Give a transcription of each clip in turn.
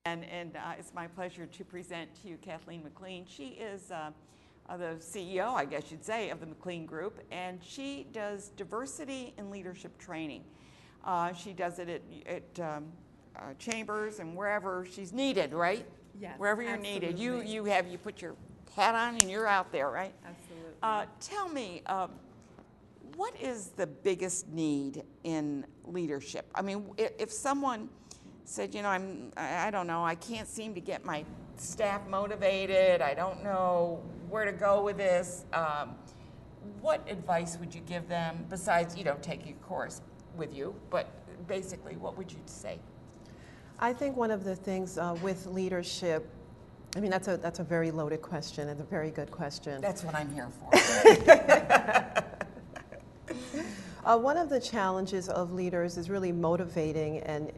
And it's my pleasure to present to you Kathleen McLean. She is the CEO, I guess you'd say, of the McLean Group, and she does diversity and leadership training. She does it at chambers and wherever she's needed, right? Yes, wherever you're absolutely. needed. You put your hat on and you're out there, right? Absolutely. Tell me, what is the biggest need in leadership? I mean, if someone said, you know, I don't know, I can't seem to get my staff motivated, I don't know where to go with this, what advice would you give them besides, you know, taking a course with you, but basically, what would you say? I think one of the things with leadership, I mean, that's a very loaded question and a very good question. That's what I'm here for. One of the challenges of leaders is really motivating and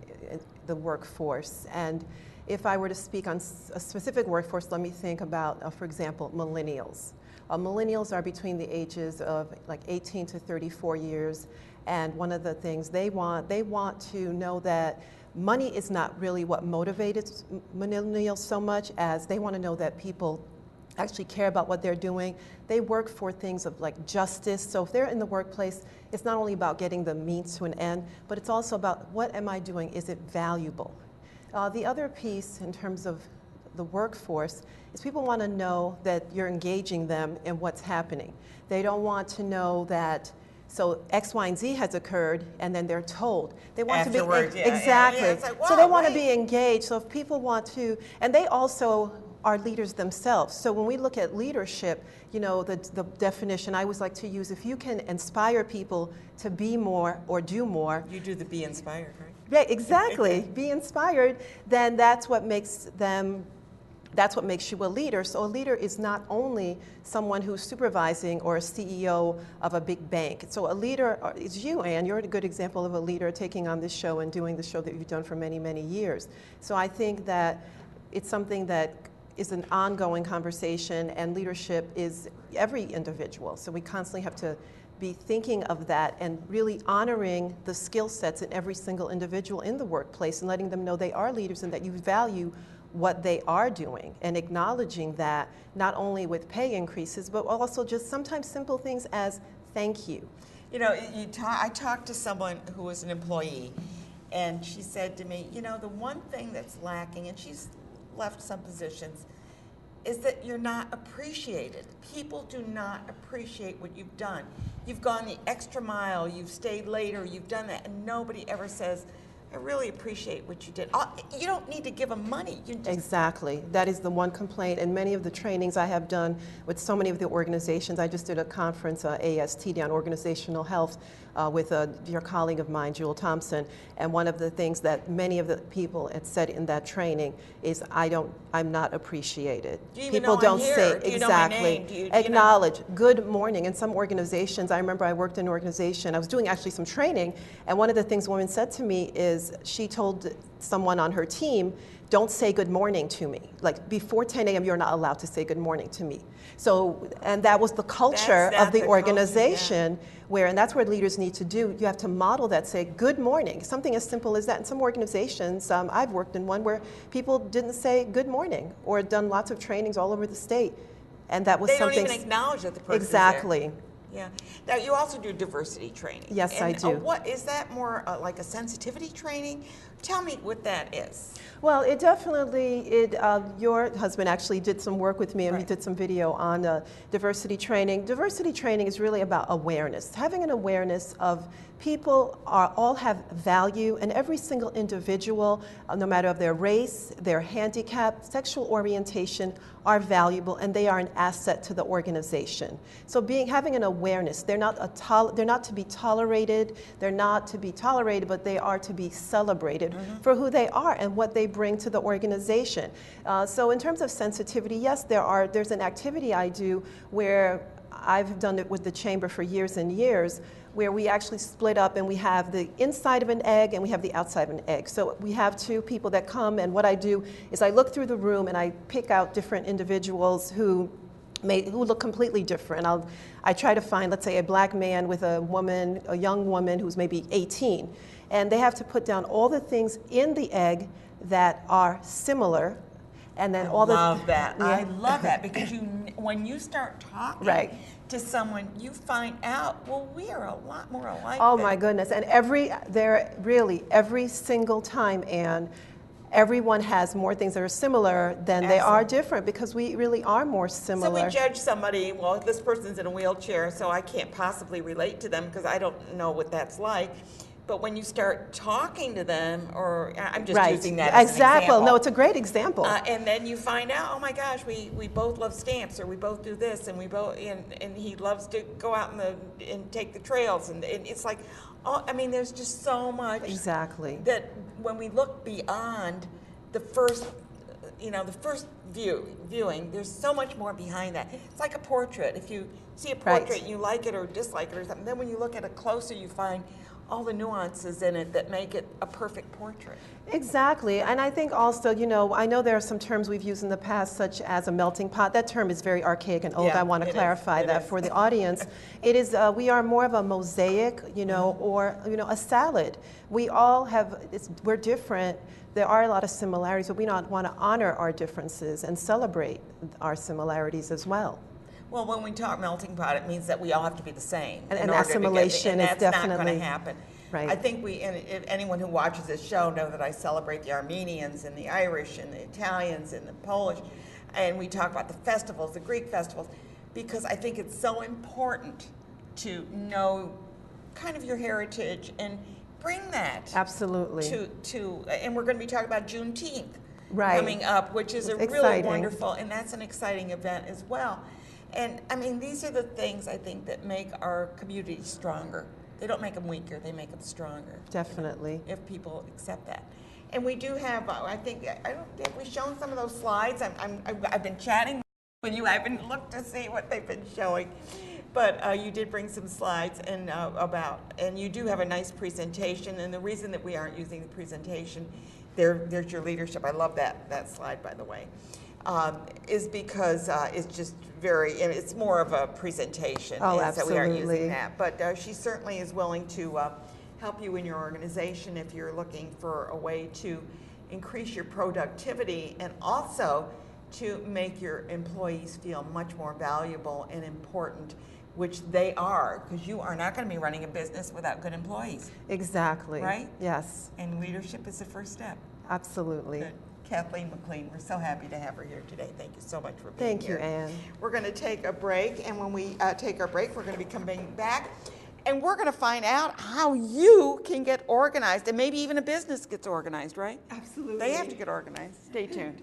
the workforce. And if I were to speak on a specific workforce, let me think about, for example, millennials. Millennials are between the ages of like 18 to 34 years. And one of the things they want to know that money is not really what motivates millennials so much as they want to know that people actually care about what they're doing. They work for things of like justice. So if they're in the workplace, it's not only about getting the means to an end, but it's also about what am I doing? Is it valuable? The other piece in terms of the workforce is people want to know that you're engaging them in what's happening. They don't want to know that so X, Y, and Z has occurred, and then they're told. They want afterwards, to be exactly. It's like, wow, so they want to wait. be engaged. So if people want to, and they also are leaders themselves. So when we look at leadership, you know, the definition I always like to use: if you can inspire people to be more or do more. You do the be inspired, right? Yeah, exactly. Be inspired. Then that's what makes them. That's what makes you a leader. So a leader is not only someone who's supervising or a CEO of a big bank. So a leader is you, Ann. You're a good example of a leader taking on this show and doing the show that you've done for many, many years. So I think that it's something that is an ongoing conversation, and leadership is every individual. So we constantly have to be thinking of that and really honoring the skill sets in every single individual in the workplace and letting them know they are leaders and that you value what they are doing, and acknowledging that not only with pay increases, but also just sometimes simple things as thank you. You know, I talked to someone who was an employee, and she said to me, you know, the one thing that's lacking, and she's left some positions, is that you're not appreciated. People do not appreciate what you've done. You've gone the extra mile, you've stayed later, you've done that, and nobody ever says, I really appreciate what you did. You don't need to give them money. You just Exactly. That is the one complaint. And many of the trainings I have done with so many of the organizations, I just did a conference, ASTD, on organizational health with a dear colleague of mine, Jewel Thompson. And one of the things that many of the people had said in that training is, I'm not appreciated. Do you even People know don't I'm here? say Do you know my exactly. name? Do you Acknowledge. Good morning. In some organizations, I remember I worked in an organization, I was doing actually some training, and one of the things a woman said to me is she told someone on her team, don't say good morning to me. Like before 10 a.m., you're not allowed to say good morning to me. So, and that was the culture of the organization where, and that's what leaders need to do. You have to model that, say good morning, something as simple as that. In some organizations, I've worked in one where people didn't say good morning or done lots of trainings all over the state. And that was they something. don't even acknowledge that the person Exactly. is there. Yeah. Now, you also do diversity training. Yes, I do. What is that more like a sensitivity training? Tell me what that is. Well, it definitely, your husband actually did some work with me, and we did some video on diversity training. Diversity training is really about awareness, having an awareness of people all have value, and every single individual, no matter of their race, their handicap, sexual orientation, are valuable, and they are an asset to the organization. So having an awareness, they're not to be tolerated, but they are to be celebrated for who they are and what they bring to the organization. So in terms of sensitivity, yes, there's an activity I do where I've done it with the chamber for years and years, where we actually split up and we have the inside of an egg and we have the outside of an egg. So we have two people that come, and what I do is I look through the room and I pick out different individuals who who look completely different. I try to find, let's say, a black man with a woman, a young woman who's maybe 18, and they have to put down all the things in the egg that are similar, and then all the. I love that. Yeah. I love that because when you start talking Right. to someone, you find out, well, we are a lot more alike. Oh than my goodness! And every single time, Anne, everyone has more things that are similar than they are different, because we really are more similar. So we judge somebody, well, this person's in a wheelchair, so I can't possibly relate to them because I don't know what that's like. But when you start talking to them, or I'm just Right. using that as an Exactly. example. No, it's a great example. And then you find out, oh my gosh, we both love stamps, or we both do this, and we both, and he loves to go out and take the trails, and it's like, oh, I mean, there's just so much. Exactly. That when we look beyond the first, viewing, there's so much more behind that. It's like a portrait. If you see a portrait, Right. and you like it or dislike it or something, then when you look at it closer, you find all the nuances in it that make it a perfect portrait. Exactly. And I think also, I know there are some terms we've used in the past, such as a melting pot. That term is very archaic and old. Yeah, I want to it clarify is. It that is. for the audience. It is, we are more of a mosaic, or, a salad. We all we're different. There are a lot of similarities, but we want to honor our differences and celebrate our similarities as well. Well, when we talk melting pot, it means that we all have to be the same. And in order assimilation to get, is and that's not definitely going to happen. right. I think and if anyone who watches this show know that I celebrate the Armenians and the Irish and the Italians and the Polish, and we talk about the festivals, the Greek festivals, because I think it's so important to know kind of your heritage and bring that Absolutely. to and we're going to be talking about Juneteenth Right. coming up, which is It's a really exciting. wonderful, and that's an exciting event as well. And I mean, these are the things I think that make our communities stronger. They don't make them weaker; they make them stronger. Definitely. If people accept that. And we do have, I think, have we shown some of those slides? I've been chatting with you. I haven't looked to see what they've been showing, but you did bring some slides and and you do have a nice presentation. And the reason that we aren't using the presentation, there's your leadership. I love that slide, by the way. Is because it's just it's more of a presentation. Oh, So we aren't absolutely. using that. But she certainly is willing to help you in your organization if you're looking for a way to increase your productivity and also to make your employees feel much more valuable and important, which they are, because you are not going to be running a business without good employees. Exactly. Right? Yes. And leadership is the first step. Absolutely. Good. Kathleen McLean, we're so happy to have her here today. Thank you so much for being Thank here. you, Anne. We're going to take a break, and when we take our break, we're going to be coming back, and we're going to find out how you can get organized, and maybe even a business gets organized, right? Absolutely. They have to get organized. Stay tuned.